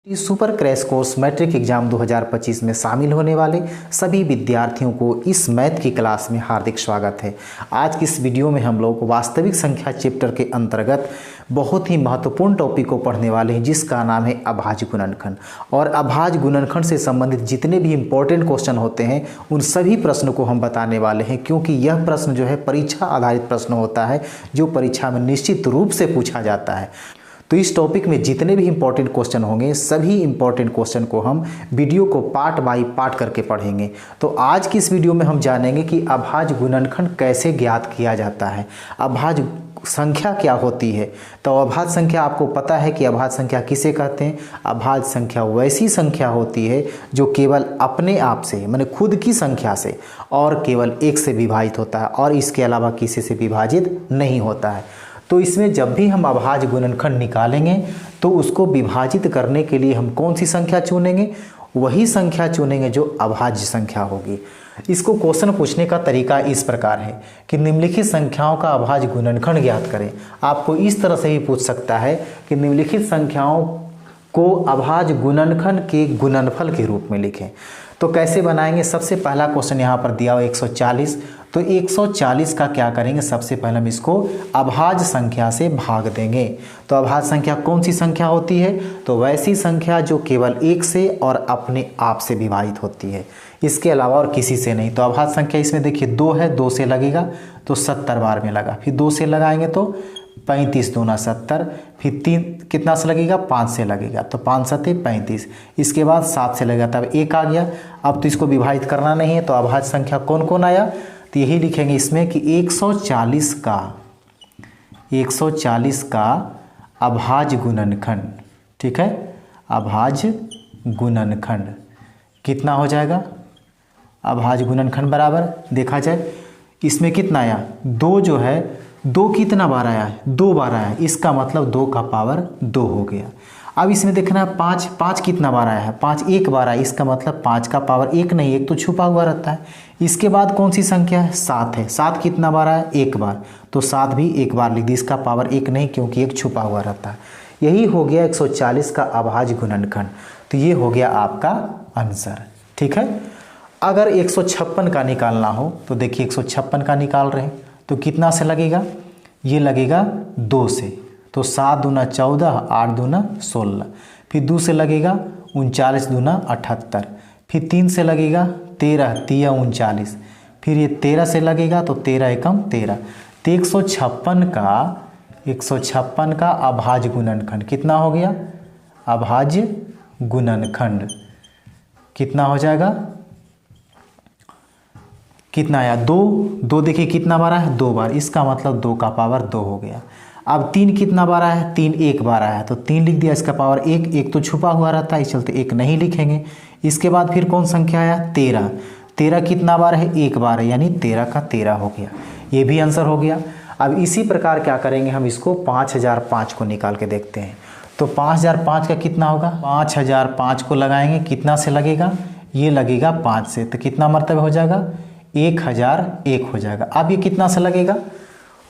इस super crash course matric exam 2025 में शामिल होने वाले सभी विद्यार्थियों को इस मैथ की क्लास में हार्दिक स्वागत है। आज की इस वीडियो में हम लोग वास्तविक संख्या चैप्टर के अंतर्गत बहुत ही महत्वपूर्ण टॉपिक को पढ़ने वाले हैं, जिसका नाम है अभाज्य गुणनखंड। और अभाज्य गुणनखंड से संबंधित जितने भी इंपॉर्टेंट क्वेश्चन होते हैं उन सभी प्रश्नों को हम बताने वाले हैं, क्योंकि यह प्रश्न जो है परीक्षा आधारित प्रश्न होता है जो परीक्षा में निश्चित रूप से पूछा जाता है। तो इस टॉपिक में जितने भी इंपॉर्टेंट क्वेश्चन होंगे सभी इंपॉर्टेंट क्वेश्चन को हम वीडियो को पार्ट बाय पार्ट करके पढ़ेंगे। तो आज की इस वीडियो में हम जानेंगे कि अभाज्य गुणनखंड कैसे ज्ञात किया जाता है, अभाज्य संख्या क्या होती है। तो अभाज्य संख्या आपको पता है कि अभाज्य संख्या किसे कहते हैं। अभाज्य संख्या वैसी संख्या होती है जो केवल अपने आप से माने खुद की संख्या से और केवल एक से विभाजित होता है और इसके अलावा किसी से विभाजित नहीं होता है। तो इसमें जब भी हम अभाज्य गुणनखंड निकालेंगे तो उसको विभाजित करने के लिए हम कौन सी संख्या चुनेंगे, वही संख्या चुनेंगे जो अभाज्य संख्या होगी। इसको क्वेश्चन पूछने का तरीका इस प्रकार है कि निम्नलिखित संख्याओं का अभाज्य गुणनखंड ज्ञात करें। आपको इस तरह से भी पूछ सकता है कि निम्नलिखित संख्याओं को अभाज्य गुणनखंड के गुणनफल के रूप में लिखें। तो कैसे बनाएंगे, सबसे पहला क्वेश्चन यहाँ पर दिया हुआ 140। तो 140 का क्या करेंगे, सबसे पहले हम इसको अभाज्य संख्या से भाग देंगे। तो अभाज्य संख्या कौन सी संख्या होती है, तो वैसी संख्या जो केवल एक से और अपने आप से विभाजित होती है, इसके अलावा और किसी से नहीं। तो अभाज्य संख्या इसमें देखिए 2 है, 2 से लगेगा तो 70 बार में लगा, फिर 2 से लगाएंगे तो 35 दूना 70, फिर 3 कितना से लगेगा, 5 से लगेगा तो 5 सत्ते 35, इसके बाद 7 से लगेगा तब 1 आ गया। अब तो इसको विभाजित करना नहीं है, तो अभाज्य संख्या कौन कौन आया, तो यही लिखेंगे इसमें कि 140 का अभाज्य गुणनखंड, ठीक है, अभाज्य गुणनखंड कितना हो जाएगा। अभाज्य गुणनखंड बराबर देखा जाए इसमें कितना आया, 2 जो है 2 कितना बार आया है, 2 बार आया है, इसका मतलब 2 का पावर 2 हो गया। अब इसमें देखना है 5 कितना बार आया है, 5 एक बार आया, इसका मतलब 5 का पावर 1 नहीं, एक तो छुपा हुआ रहता है। इसके बाद कौन सी संख्या है, 7 है, 7 कितना बार आया, 1 बार, तो 7 भी एक बार लिख दी, इसका पावर 1 नहीं क्योंकि 1 छुपा हुआ रहता है। यही हो गया 140 का अभाज्य गुणनखंड। तो ये हो गया आपका आंसर, ठीक है। अगर 156 का निकालना हो तो देखिए 156 का निकाल रहे हैं तो कितना से लगेगा, ये लगेगा 2 से, तो 7 दूना 14, 8 दूना 16, फिर 2 से लगेगा 39 दूना 78, फिर 3 से लगेगा 13, 3 39, फिर ये 13 से लगेगा तो 13 एकम 13। तो 156 का अभाज्य गुणनखंड कितना हो गया, अभाज्य गुणनखंड कितना हो जाएगा, कितना आया, 2 देखिए कितना बार आया है, 2 बार, इसका मतलब 2 का पावर 2 हो गया। अब 3 कितना बार आया है, 3 एक बार आया है, तो 3 लिख दिया, इसका पावर 1, एक तो छुपा हुआ रहता है इस चलते 1 नहीं लिखेंगे। इसके बाद फिर कौन संख्या आया, 13 कितना बार है, 1 बार है, यानी 13 का 13 हो गया, ये भी आंसर हो गया। अब इसी प्रकार क्या करेंगे, हम इसको 5005 को निकाल के देखते हैं। तो 5005 का कितना होगा, 5005 को लगाएंगे, कितना से लगेगा, ये लगेगा 5 से, तो कितना मरतबा हो जाएगा, 1001 हो जाएगा। अब ये कितना से लगेगा,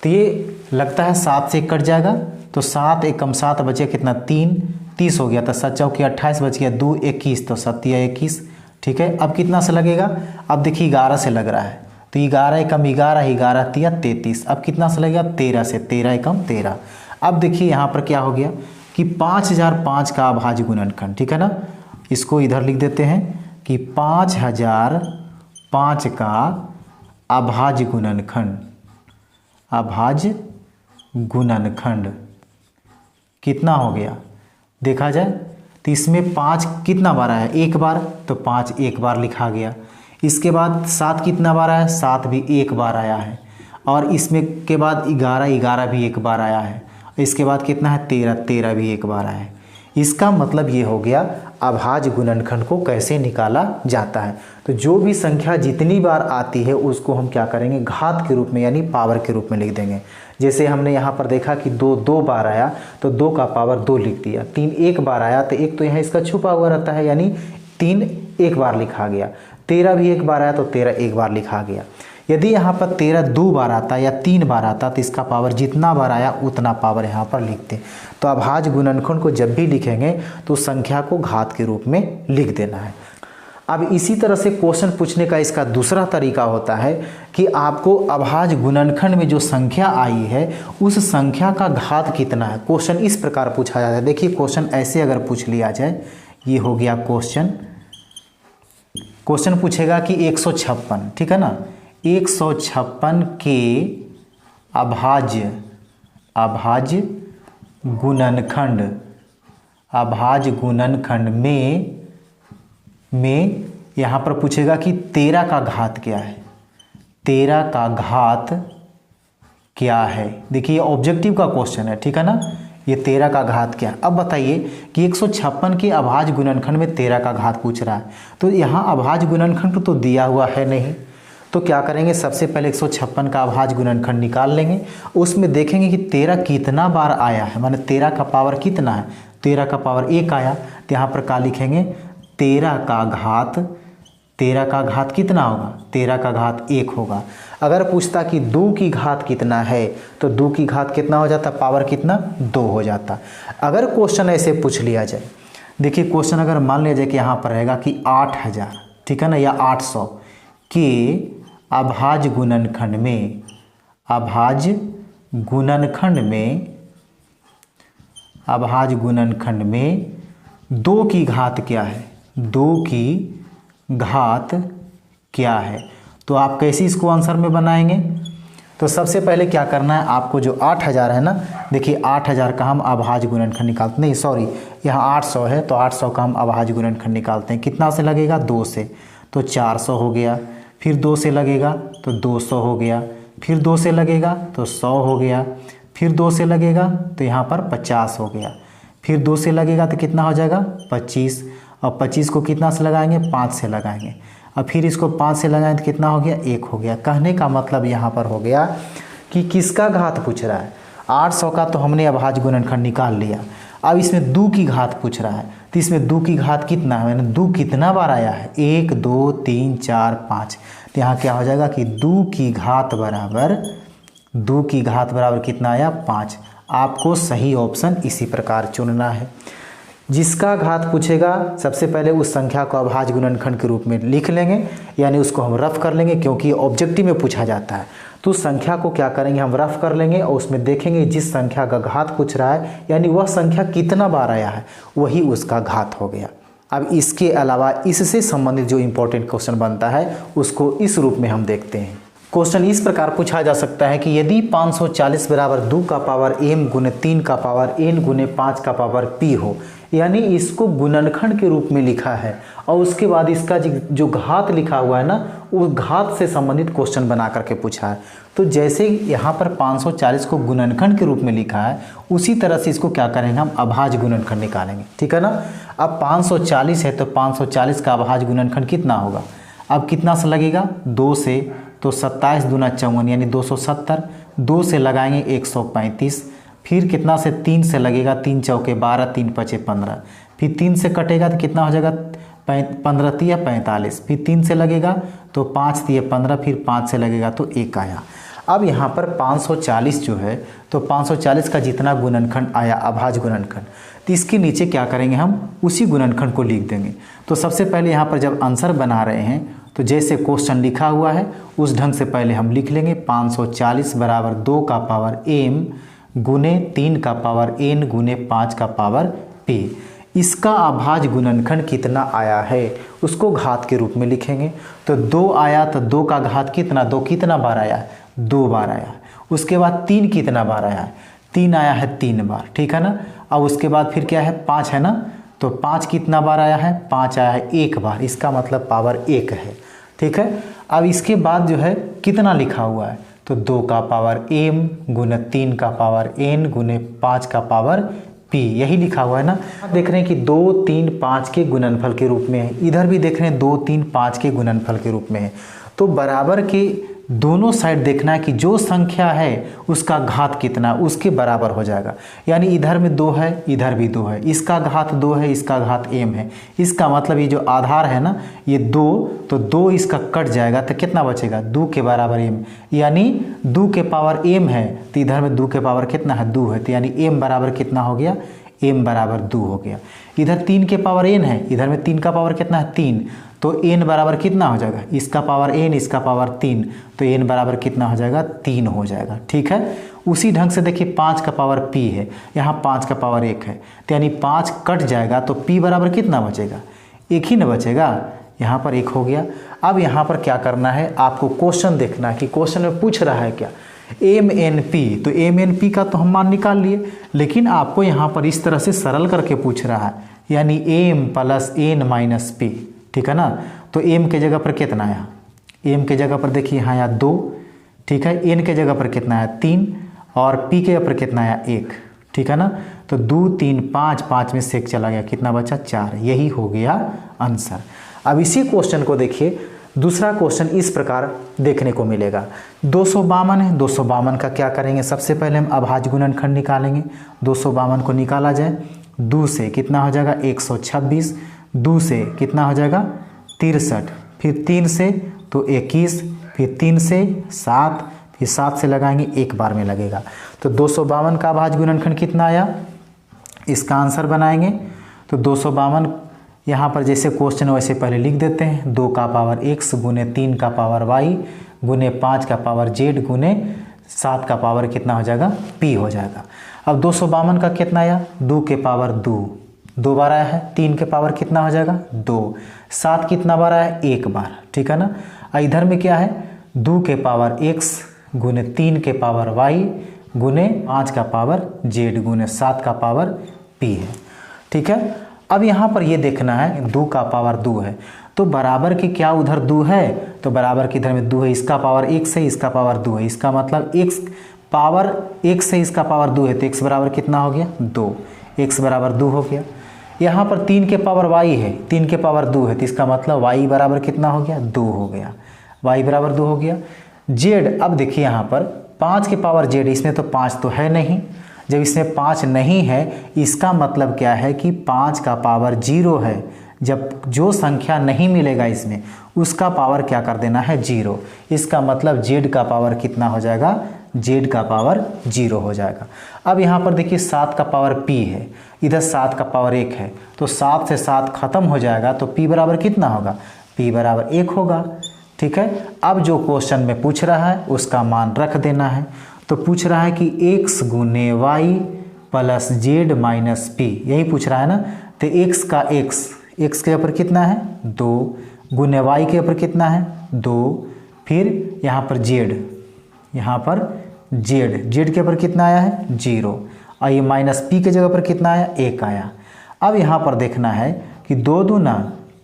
तो ये लगता है 7 से कट जाएगा, तो 7 एकम 7 बचे कितना, 3, 30 हो गया, तो 7 चौकी 28 बच गया, 2 21, तो 7 21, ठीक है। अब कितना से लगेगा, अब देखिए 11 से लग रहा है, तो 11 एकम 11, 11 तिया 33, अब कितना से लगेगा, 13 से, 13 एकम 13। अब देखिए यहाँ पर क्या हो गया कि 5005 का अभाज्य गुणनखंड, ठीक है ना, इसको इधर लिख देते हैं कि 5005 का अभाज्य गुणनखंड, अभाज्य गुणनखंड कितना हो गया, देखा जाए तो इसमें 5 कितना बार आया, 1 बार, तो 5 एक बार लिखा गया। इसके बाद 7 कितना बार आया, 7 भी 1 बार आया है, और इसमें के बाद 11 भी 1 बार आया है। इसके बाद कितना है, 13 भी 1 बार आया है। इसका मतलब ये हो गया अभाज्य गुणनखंड को कैसे निकाला जाता है। तो जो भी संख्या जितनी बार आती है उसको हम क्या करेंगे, घात के रूप में यानी पावर के रूप में लिख देंगे। जैसे हमने यहाँ पर देखा कि 2 बार आया तो 2 का पावर 2 लिख दिया, 3 एक बार आया तो 1 तो यहाँ इसका छुपा हुआ रहता है यानी 3 एक बार लिखा गया, 13 भी 1 बार आया तो 13 एक बार लिखा गया। यदि यहाँ पर 13 2 बार आता या 3 बार आता तो इसका पावर जितना बार आया उतना पावर यहाँ पर लिखते। तो अभाज्य गुणनखंड को जब भी लिखेंगे तो संख्या को घात के रूप में लिख देना है। अब इसी तरह से क्वेश्चन पूछने का इसका दूसरा तरीका होता है कि आपको अभाज्य गुणनखंड में जो संख्या आई है उस संख्या का घात कितना है। क्वेश्चन इस प्रकार पूछा जाता है। देखिए क्वेश्चन ऐसे अगर पूछ लिया जाए, ये हो गया क्वेश्चन पूछेगा कि 156, ठीक है ना, 156 के अभाज्य गुणनखंड में यहाँ पर पूछेगा कि 13 का घात क्या है, 13 का घात क्या है। देखिए ऑब्जेक्टिव का क्वेश्चन है, ठीक है ना, ये 13 का घात क्या है। अब बताइए कि 156 के अभाज्य गुणनखंड में 13 का घात पूछ रहा है, तो यहाँ अभाज्य गुणनखंड तो दिया हुआ है नहीं, तो क्या करेंगे, सबसे पहले 156 का अभाज्य गुणनखंड निकाल लेंगे। उसमें देखेंगे कि 13 कितना बार आया है, माने 13 का पावर कितना है, 13 का पावर 1 आया, तो यहाँ पर क्या लिखेंगे, 13 का घात कितना होगा, 13 का घात 1 होगा। अगर पूछता कि 2 की घात कितना है तो 2 की घात कितना हो जाता, पावर कितना, 2 हो जाता। अगर क्वेश्चन ऐसे पूछ लिया जाए, देखिए क्वेश्चन अगर मान लिया जाए कि यहाँ पर रहेगा कि 8000, ठीक है ना, या 800 के अभाज्य गुणनखंड में 2 की घात क्या है, 2 की घात क्या है, तो आप कैसे इसको आंसर में बनाएंगे। तो सबसे पहले क्या करना है आपको, जो 8000 है ना, देखिए 8000 का हम अभाज्य गुणनखंड निकालते, नहीं सॉरी यहाँ 800 है, तो 800 का हम अभाज्य गुणनखंड निकालते हैं। कितना से लगेगा, 2 से, तो 400 हो गया, फिर 2 से लगेगा तो 200 हो गया, फिर 2 से लगेगा तो 100 हो गया, फिर 2 से लगेगा तो यहाँ पर 50 हो गया, फिर 2 से लगेगा तो कितना हो जाएगा, 25, और 25 को कितना से लगाएंगे, 5 से लगाएंगे, और फिर इसको 5 से लगाएं तो कितना हो गया, 1 हो गया। कहने का मतलब यहाँ पर हो गया कि किसका घात पूछ रहा है, 800 का तो हमने अभाज्य गुणनखंड निकाल लिया, अब इसमें 2 की घात पूछ रहा है, तो इसमें 2 की घात कितना है, मैंने 2 कितना बार आया है, 1 2 3 4 5, तो यहाँ क्या हो जाएगा कि 2 की घात बराबर कितना आया, 5। आपको सही ऑप्शन इसी प्रकार चुनना है। जिसका घात पूछेगा सबसे पहले उस संख्या को अभाज्य गुणनखंड के रूप में लिख लेंगे, यानी उसको हम रफ कर लेंगे, क्योंकि ऑब्जेक्टिव में पूछा जाता है। तो संख्या को क्या करेंगे, हम रफ कर लेंगे और उसमें देखेंगे जिस संख्या का घात पूछ रहा है, यानी वह संख्या कितना बार आया है, वही उसका घात हो गया। अब इसके अलावा इससे संबंधित जो इम्पोर्टेंट क्वेश्चन बनता है उसको इस रूप में हम देखते हैं। क्वेश्चन इस प्रकार पूछा जा सकता है कि यदि 540 बराबर 2 का पावर m गुने 3 का पावर n गुने 5 का पावर p हो, यानी इसको गुणनखंड के रूप में लिखा है और उसके बाद इसका जो घात लिखा हुआ है ना, उस घात से संबंधित क्वेश्चन बना करके पूछा है। तो जैसे यहाँ पर 540 को गुणनखंड के रूप में लिखा है, उसी तरह से इसको क्या करेंगे, हम अभाज्य गुणनखंड निकालेंगे, ठीक है ना। अब 540 है तो 540 का अभाज्य गुणनखंड कितना होगा, अब कितना से लगेगा, 2 से, तो 27 दूना 54 यानी 270, 2 से लगाएंगे 135, फिर कितना से, 3 से लगेगा, 3 चौके 12, 3 पचे 15, फिर 3 से कटेगा तो कितना हो जाएगा, 15 तिया 45, फिर 3 से लगेगा तो 5 तिया 15, फिर 5 से लगेगा तो 1 आया। अब यहाँ पर 540 जो है, तो 540 का जितना गुणनखंड आया अभाज्य गुणनखंड, तो इसके नीचे क्या करेंगे, हम उसी गुणनखंड को लिख देंगे। तो सबसे पहले यहाँ पर जब आंसर बना रहे हैं तो जैसे क्वेश्चन लिखा हुआ है उस ढंग से पहले हम लिख लेंगे, 540 बराबर 2 का पावर m गुने 3 का पावर n गुने 5 का पावर p। इसका अभाज्य गुणनखंड कितना आया है उसको घात के रूप में लिखेंगे। तो 2 आया तो 2 का घात कितना, 2 कितना बार आया है, 2 बार आया। उसके बाद 3 कितना बार आया है, 3 आया है 3 बार, ठीक है ना। अब उसके बाद फिर क्या है, 5 है ना, तो 5 कितना बार आया है, 5 आया है 1 बार, इसका मतलब पावर 1 है, ठीक है। अब इसके बाद जो है कितना लिखा हुआ है, तो 2 का पावर m गुने 3 का पावर n गुने 5 का पावर p, यही लिखा हुआ है ना। देख रहे हैं कि 2 3 5 के गुणनफल के रूप में है, इधर भी देख रहे हैं 2 3 5 के गुणनफल के रूप में है। तो बराबर के दोनों साइड देखना है कि जो संख्या है उसका घात कितना उसके बराबर हो जाएगा। यानी इधर में 2 है, इधर भी 2 है, इसका घात 2 है, इसका घात m है। इसका मतलब ये जो आधार है ना ये 2, तो 2 इसका कट जाएगा तो कितना बचेगा 2 के बराबर m, यानी 2 के पावर m है तो इधर में 2 के पावर कितना है 2 है, तो यानी m बराबर कितना हो गया, m बराबर 2 हो गया। इधर 3 के पावर n है, इधर में 3 का पावर कितना है 3, तो n बराबर कितना हो जाएगा, इसका पावर n इसका पावर 3, तो n बराबर कितना हो जाएगा 3 हो जाएगा। ठीक है, उसी ढंग से देखिए 5 का पावर p है, यहाँ 5 का पावर 1 है, तो यानी 5 कट जाएगा तो p बराबर कितना बचेगा, 1 ही न बचेगा, यहाँ पर 1 हो गया। अब यहाँ पर क्या करना है, आपको क्वेश्चन देखना है कि क्वेश्चन में पूछ रहा है क्या, MNP, तो MNP का तो हम मान निकाल लिए, लेकिन आपको यहाँ पर इस तरह से सरल करके पूछ रहा है, यानी m plus n minus p। ठीक है ना, तो m के जगह पर कितना आया, m के जगह पर देखिए यहाँ आया 2, ठीक है, n के जगह पर कितना आया 3 और p के जगह पर कितना आया 1। ठीक है ना, तो 2 3 5, 5 में से 1 चला गया, कितना बचा 4, यही हो गया आंसर। अब इसी क्वेश्चन को देखिए, दूसरा क्वेश्चन इस प्रकार देखने को मिलेगा। 252 है, 252 का क्या करेंगे, सबसे पहले हम अभाज्य गुणनखंड निकालेंगे। 252 को निकाला जाए, 2 से कितना हो जाएगा 126, 2 से कितना हो जाएगा 63, फिर 3 से तो 21, फिर 3 से 7, फिर 7 से लगाएंगे, एक बार में लगेगा। तो 252 का अभाज्य गुणनखंड कितना आया, इसका आंसर बनाएंगे। तो 252 यहाँ पर जैसे क्वेश्चन वैसे पहले लिख देते हैं, 2 का पावर x गुने 3 का पावर y गुने 5 का पावर z गुने 7 का पावर कितना हो जाएगा p हो जाएगा। अब 252 का कितना आया, 2 के पावर 2 बार आया है, 3 के पावर कितना हो जाएगा 2, 7 कितना बार आया 1 बार। ठीक है ना, इधर में क्या है 2 के पावर x गुने 3 के पावर y गुने 5 का पावर z गुने 7 का पावर p है। ठीक है, अब यहाँ पर ये देखना है 2 का पावर 2 है, तो बराबर की क्या उधर 2 है, तो बराबर की इधर में 2 है, इसका पावर x है, इसका पावर 2 है, इसका मतलब x पावर x है, इसका पावर 2 है, तो x बराबर कितना हो गया 2, x बराबर 2 हो गया। यहाँ पर 3 के पावर y है, 3 के पावर 2 है, तो इसका मतलब y बराबर कितना हो गया 2 हो गया, y बराबर 2 हो गया। z, अब देखिए यहाँ पर 5 के पावर z, इसमें तो 5 तो है नहीं, जब इसमें 5 नहीं है इसका मतलब क्या है कि 5 का पावर 0 है, जब जो संख्या नहीं मिलेगा इसमें उसका पावर क्या कर देना है 0, इसका मतलब z का पावर कितना हो जाएगा, z का पावर 0 हो जाएगा। अब यहाँ पर देखिए 7 का पावर p है, इधर 7 का पावर 1 है, तो 7 से 7 खत्म हो जाएगा, तो p बराबर कितना होगा, p बराबर 1 होगा। ठीक है, अब जो क्वेश्चन में पूछ रहा है उसका मान रख देना है। तो पूछ रहा है कि x गुने y plus z minus p, यही पूछ रहा है ना, तो x का x के ऊपर कितना है 2 गुने y के ऊपर कितना है 2, फिर यहाँ पर z, यहाँ पर z के ऊपर कितना आया है 0, और ये माइनस p के जगह पर कितना आया 1 आया। अब यहाँ पर देखना है कि 2 दूना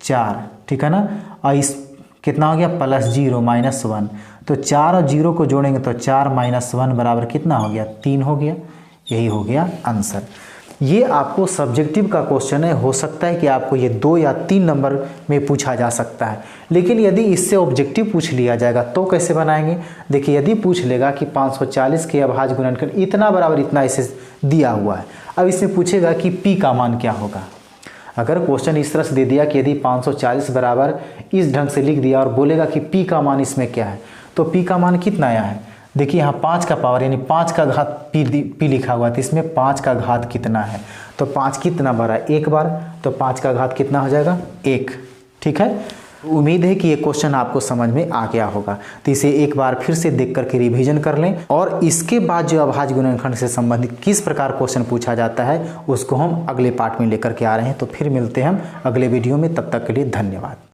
4, ठीक है ना, और इस कितना हो गया प्लस 0 माइनस 1, तो 4 और 0 को जोड़ेंगे तो 4 माइनस 1 बराबर कितना हो गया 3 हो गया, यही हो गया आंसर। ये आपको सब्जेक्टिव का क्वेश्चन है, हो सकता है कि आपको ये 2 या 3 नंबर में पूछा जा सकता है, लेकिन यदि इससे ऑब्जेक्टिव पूछ लिया जाएगा तो कैसे बनाएंगे। देखिए यदि पूछ लेगा कि 540 के अभाज्य गुणनखंड इतना बराबर इतना इसे दिया हुआ है, अब इसमें पूछेगा कि p का मान क्या होगा। अगर क्वेश्चन इस तरह से दे दिया कि यदि 540 बराबर इस ढंग से लिख दिया और बोलेगा कि p का मान इसमें क्या है, तो p का मान कितना आया है, देखिए यहाँ 5 का पावर यानी 5 का घात p लिखा हुआ है, तो इसमें 5 का घात कितना है, तो 5 कितना बार है 1 बार, तो 5 का घात कितना हो जाएगा 1। ठीक है, उम्मीद है कि ये क्वेश्चन आपको समझ में आ गया होगा, तो इसे एक बार फिर से देख करके रिवीजन कर लें, और इसके बाद जो अभाज्य गुणनखंड से संबंधित किस प्रकार क्वेश्चन पूछा जाता है उसको हम अगले पार्ट में लेकर के आ रहे हैं। तो फिर मिलते हैं हम अगले वीडियो में, तब तक के लिए धन्यवाद।